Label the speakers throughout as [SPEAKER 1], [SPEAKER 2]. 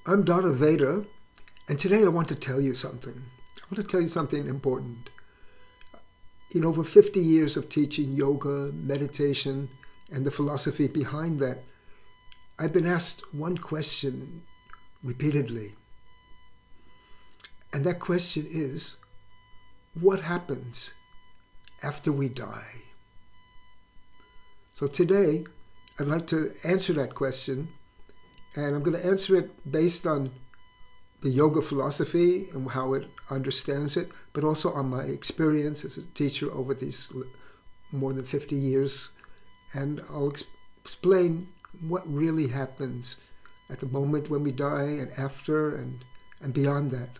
[SPEAKER 1] I'm Dada Veda, and today I want to tell you something. I want to tell you something important. In over 50 years of teaching yoga, meditation, and the philosophy behind that, I've been asked one question repeatedly. And that question is, what happens after we die? So today, I'd like to answer that question, and I'm going to answer it based on the yoga philosophy and how it understands it, but also on my experience as a teacher over these more than 50 years. And I'll explain what really happens at the moment when we die and after and beyond that,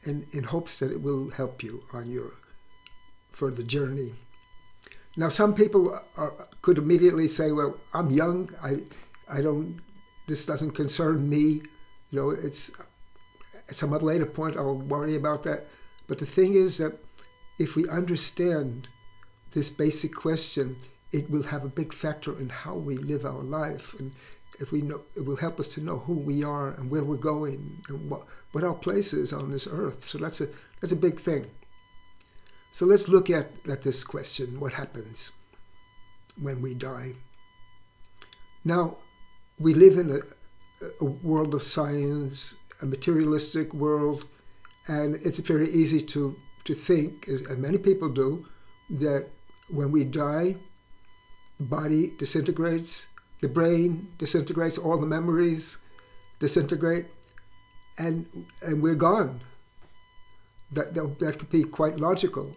[SPEAKER 1] and in hopes that it will help you on your further journey. Now, some people could immediately say, well, I'm young, this doesn't concern me, it's at some later point I'll worry about that. But the thing is that if we understand this basic question, it will have a big factor in how we live our life. And if we know, it will help us to know who we are and where we're going and what our place is on this earth. So that's a big thing. So let's look at this question, what happens when we die? Now, we live in a world of science, a materialistic world, and it's very easy to think, as many people do, that when we die, the body disintegrates, the brain disintegrates, all the memories disintegrate, and we're gone. That could be quite logical.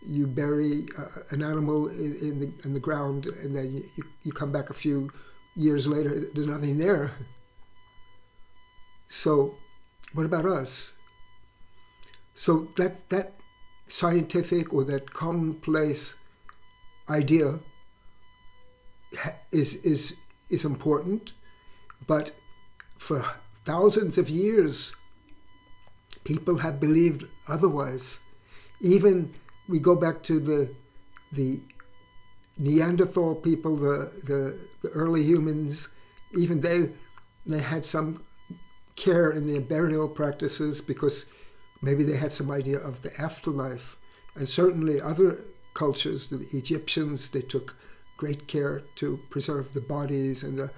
[SPEAKER 1] You bury an animal in the ground, and then you come back a few years later, there's nothing there. So what about us? So that scientific or that commonplace idea is important, but for thousands of years, people have believed otherwise. Even we go back to the Neanderthal people, the early humans, even they had some care in their burial practices because maybe they had some idea of the afterlife. And certainly other cultures, the Egyptians, they took great care to preserve the bodies and the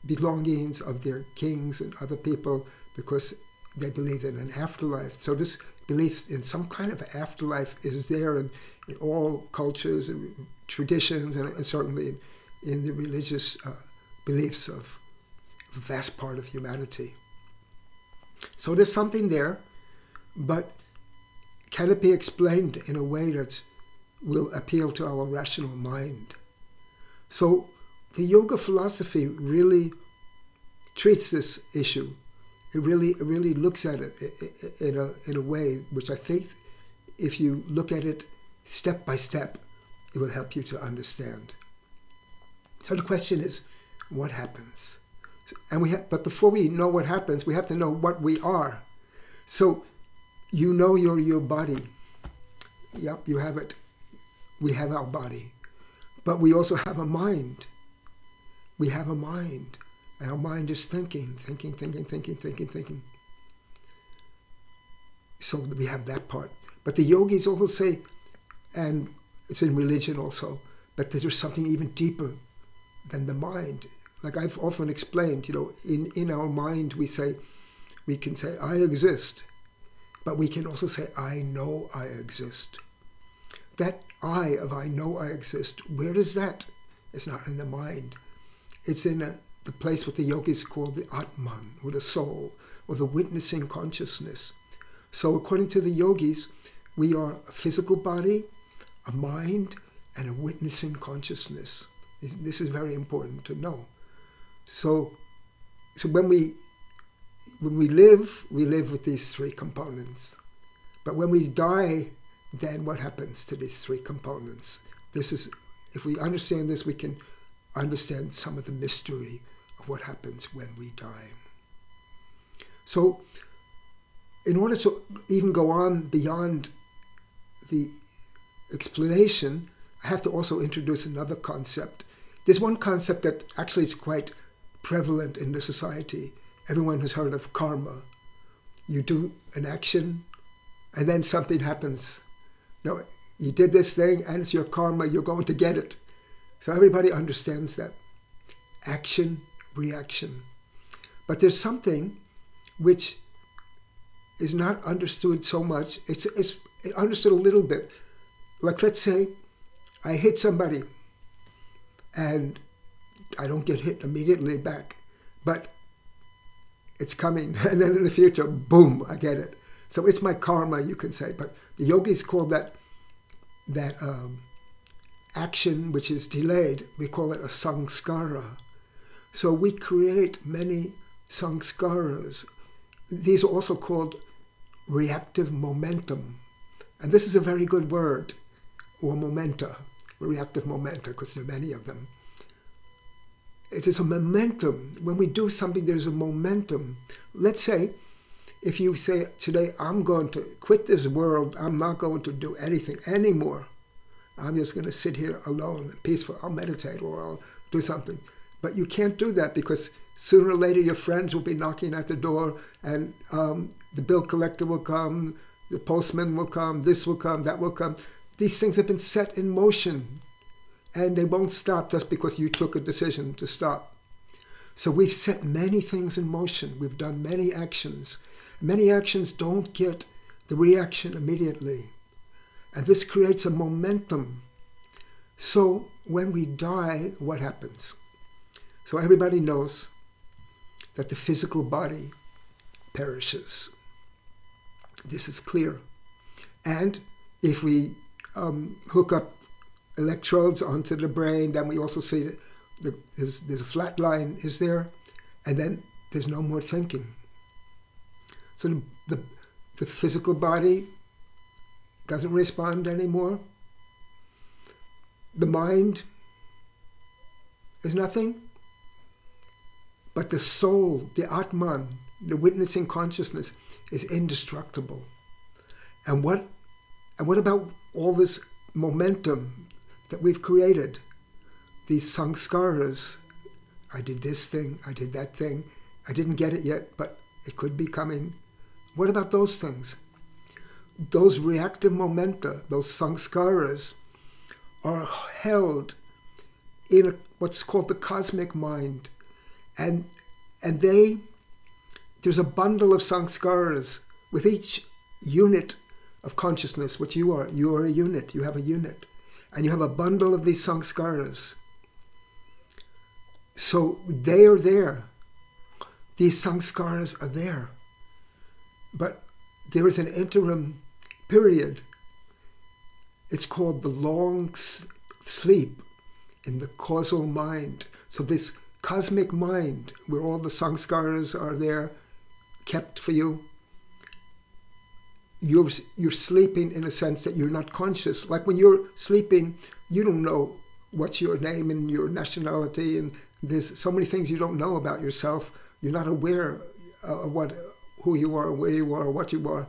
[SPEAKER 1] belongings of their kings and other people because they believed in an afterlife. So this belief in some kind of afterlife is there in all cultures and traditions, and certainly in the religious beliefs of a vast part of humanity. So there's something there, but can it be explained in a way that will appeal to our rational mind? So the yoga philosophy really treats this issue. It really looks at it in a way which I think, if you look at it step by step, it will help you to understand. So the question is, what happens? But before we know what happens, we have to know what we are. So your body. Yep, you have it. We have our body. But we also have a mind. We have a mind. And our mind is thinking. So we have that part. But the yogis also say, and it's in religion also, but there's something even deeper than the mind. Like I've often explained, in our mind we can say, I exist. But we can also say, I know I exist. That I know I exist, where is that? It's not in the mind. It's in the place what the yogis call the Atman, or the soul, or the witnessing consciousness. So according to the yogis, we are a physical body, a mind, and a witnessing consciousness. This is very important to know. So when we live with these three components. But when we die, then what happens to these three components? If we understand this, we can understand some of the mystery of what happens when we die. So in order to even go on beyond the explanation, I have to also introduce another concept. There's one concept that actually is quite prevalent in the society. Everyone has heard of karma. You do an action, and then something happens. No, you did this thing, and it's your karma. You're going to get it. So everybody understands that. Action, reaction. But there's something which is not understood so much. It's understood a little bit. Like, let's say I hit somebody and I don't get hit immediately back, but it's coming. And then in the future, boom, I get it. So it's my karma, you can say. But the yogis call that action which is delayed, we call it a samskara. So we create many samskaras. These are also called reactive momentum. And this is a very good word, or momenta, reactive momenta, because there are many of them. It is a momentum. When we do something, there's a momentum. Let's say, if you say, today I'm going to quit this world, I'm not going to do anything anymore. I'm just going to sit here alone, peaceful, I'll meditate or I'll do something. But you can't do that because sooner or later your friends will be knocking at the door and the bill collector will come, the postman will come, this will come, that will come. These things have been set in motion and they won't stop just because you took a decision to stop. So we've set many things in motion. We've done many actions. Many actions don't get the reaction immediately. And this creates a momentum. So when we die, what happens? So everybody knows that the physical body perishes. This is clear. And if we hook up electrodes onto the brain, then we also see that there's a flat line, is there? And then there's no more thinking. So the physical body doesn't respond anymore. The mind is nothing. But the soul, the Atman, the witnessing consciousness, is indestructible. And what about all this momentum that we've created? These samskaras. I did this thing, I did that thing. I didn't get it yet, but it could be coming. What about those things? Those reactive momenta, those samskaras, are held in what's called the cosmic mind. And there's a bundle of samskaras with each unit of consciousness, which you are. You are a unit. You have a unit. And you have a bundle of these samskaras. So they are there. These samskaras are there. But there is an interim period. It's called the long sleep in the causal mind. So this cosmic mind, where all the samskaras are there, kept for you, you're sleeping in a sense that you're not conscious. Like when you're sleeping, you don't know what's your name and your nationality, and there's so many things you don't know about yourself. You're not aware of who you are, where you are, what you are.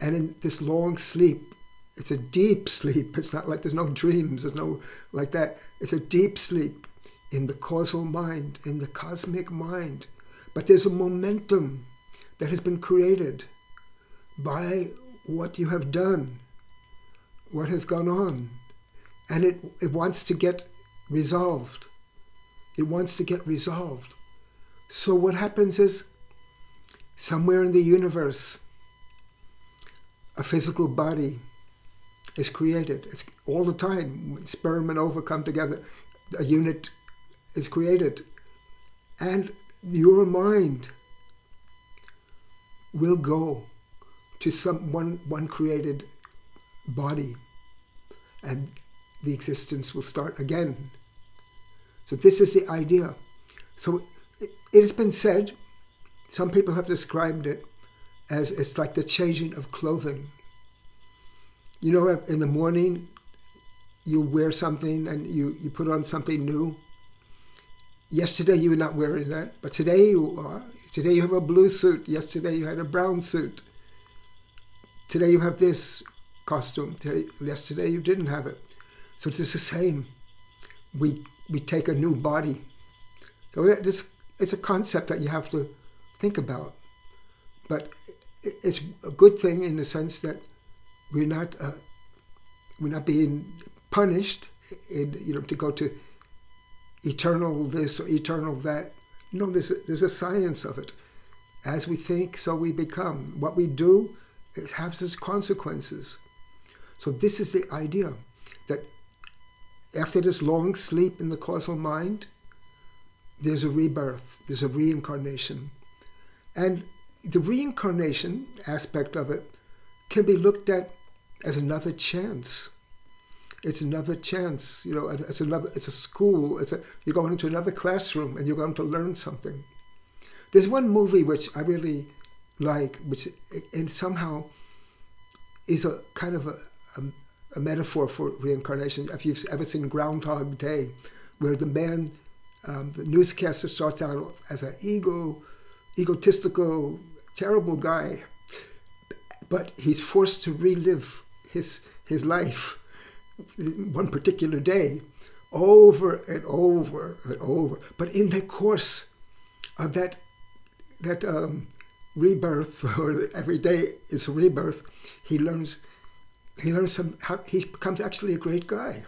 [SPEAKER 1] And in this long sleep, it's a deep sleep. It's not like there's no dreams, there's no like that. It's a deep sleep in the causal mind, in the cosmic mind. But there's a momentum that has been created by what you have done, what has gone on. And it wants to get resolved. It wants to get resolved. So what happens is, somewhere in the universe, a physical body is created. It's all the time. When sperm and ova come together, a unit is created. And your mind will go to one created body, and the existence will start again. So this is the idea. So it has been said, some people have described it as it's like the changing of clothing. You know, in the morning, you wear something and you put on something new. Yesterday you were not wearing that, but today you are. Today you have a blue suit. Yesterday you had a brown suit. Today you have this costume. Yesterday you didn't have it. So it's the same. We take a new body. So it's a concept that you have to think about. But it's a good thing in the sense that we're not being punished to go to eternal this or eternal that. No, there's a science of it. As we think, so we become. What we do, it has its consequences. So this is the idea, that after this long sleep in the causal mind, there's a rebirth, there's a reincarnation. And the reincarnation aspect of it can be looked at as another chance. It's another chance, it's a school, you're going into another classroom and you're going to learn something. There's one movie which I really like, which and somehow is a kind of a metaphor for reincarnation. If you've ever seen Groundhog Day, where the man, the newscaster, starts out as an egotistical, terrible guy, but he's forced to relive his life one particular day over and over and over. But in the course of that rebirth, or every day is a rebirth, he learns how he becomes actually a great guy.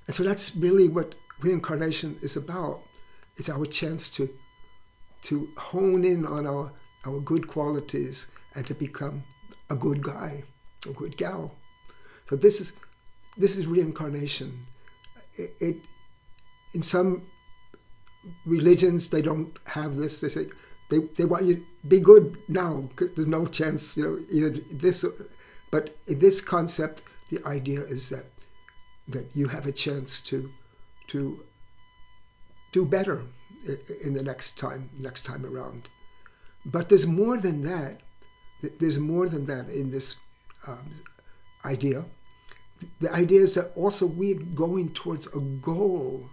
[SPEAKER 1] And so that's really what reincarnation is about. It's our chance to hone in on our good qualities and to become a good guy, a good gal. So this is reincarnation. It in some religions they don't have this. They say they want you to be good now because there's no chance, either this or, but in this concept, the idea is that you have a chance to do better in the next time around. But there's more than that. There's more than that in this idea. The idea is that also we're going towards a goal.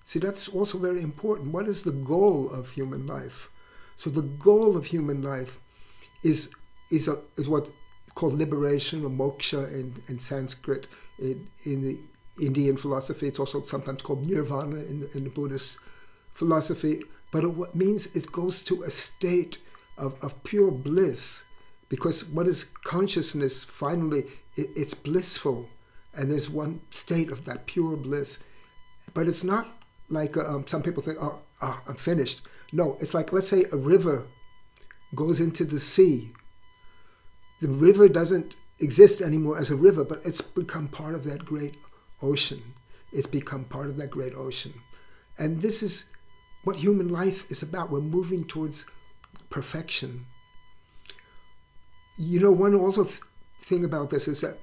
[SPEAKER 1] See, that's also very important. What is the goal of human life? So the goal of human life is what's called liberation, or moksha in Sanskrit. In the Indian philosophy, it's also sometimes called nirvana in the Buddhist philosophy. But it means it goes to a state of pure bliss, because what is consciousness? Finally, it's blissful, and there's one state of that pure bliss. But it's not like some people think, I'm finished. No, it's like, let's say a river goes into the sea. The river doesn't exist anymore as a river, but it's become part of that great ocean. It's become part of that great ocean. And this is what human life is about. We're moving towards perfection. One also thing about this is that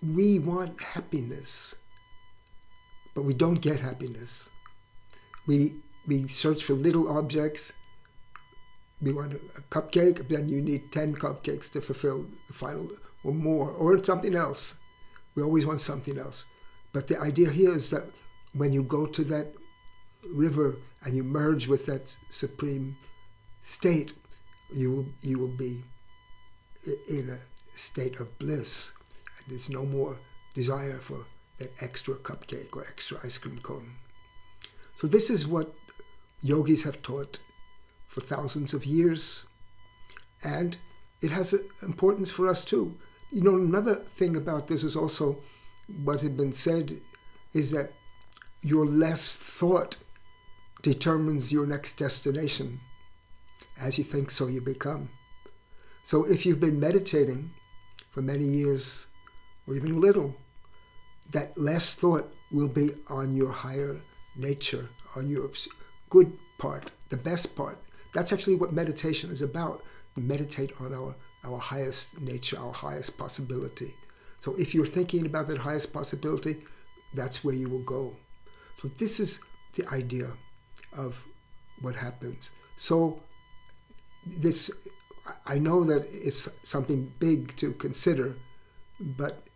[SPEAKER 1] we want happiness, but we don't get happiness. We search for little objects. We want a cupcake, then you need 10 cupcakes to fulfill the final, or more, or something else. We always want something else. But the idea here is that when you go to that river and you merge with that supreme state, you will be in a state of bliss. And there's no more desire for that extra cupcake or extra ice cream cone. So this is what yogis have taught for thousands of years. And it has importance for us too. Another thing about this is also what had been said is that your less thought determines your next destination. As you think, so you become. So if you've been meditating for many years, or even little, that less thought will be on your higher nature, on your good part, the best part. That's actually what meditation is about. Meditate on our highest nature, our highest possibility. So if you're thinking about that highest possibility, that's where you will go. So this is the idea of what happens. So this, I know that it's something big to consider, but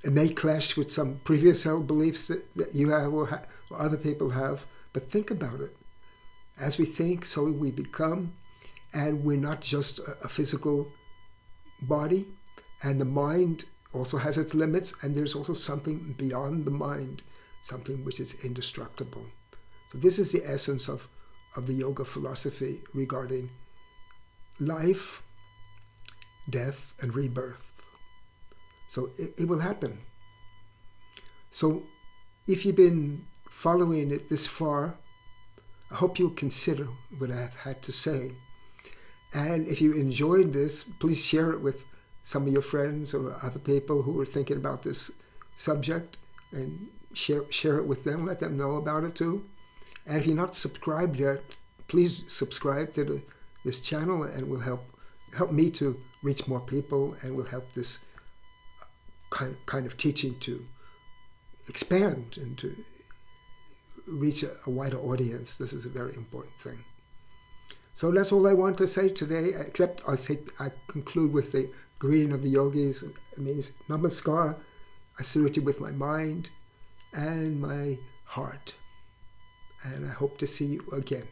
[SPEAKER 1] it may clash with some previous held beliefs that you have or other people have, but think about it. As we think, so we become, and we're not just a physical body, and the mind also has its limits, and there's also something beyond the mind, something which is indestructible. So this is the essence of of the yoga philosophy regarding life, death, and rebirth. So it will happen. So if you've been following it this far, I hope you'll consider what I've had to say. And if you enjoyed this, please share it with some of your friends or other people who are thinking about this subject, and share it with them, let them know about it too. And if you're not subscribed yet, please subscribe to this channel, and will help me to reach more people, and will help this kind of teaching to expand and to reach a wider audience. This is a very important thing. So that's all I want to say today, except I conclude with the greeting of the yogis. It means Namaskar. I salute you with my mind and my heart. And I hope to see you again.